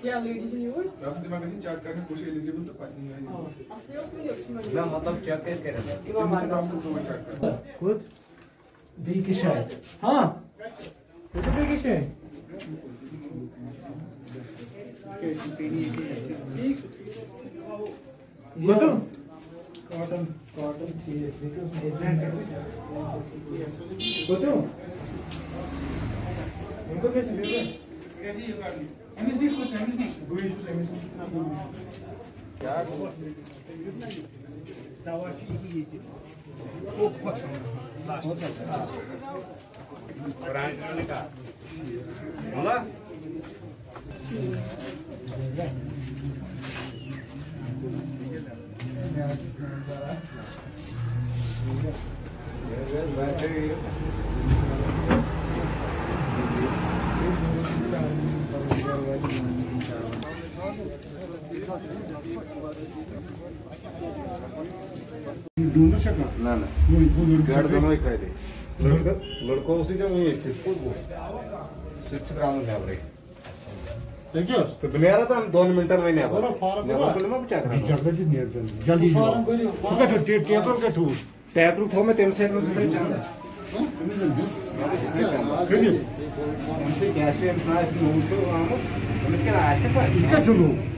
Yeah, ladies in your. Good. Bir kişi. Ha. Kötü bir kişi. Buldum. Cotton. Buldum. इनको कैसे भेजो? कैसे ये कर ली? एमएसडी कुछ एमएसडी गोई कुछ एमएसडी कितना बोलूं? क्या? दवा चाहिए ये चीज। वो बहुत अच्छा। ब्रांड का। बोला? दोनों शक्ल ना ना वो लड़का दोनों ही खाए थे लड़का उसी जब वही चिपको वो चिपचित्राम में आ रही देखियो तो बनेरा था 2 मिनट में नहीं आ रहा फार्म में मैं बचा रहा जल्दी जल्दी फार्म करियो उसका टेबल का ठू टैब रूट हो में तेम से हमसे कैश में इतना इसमें नोट तो हम इसके आशा पर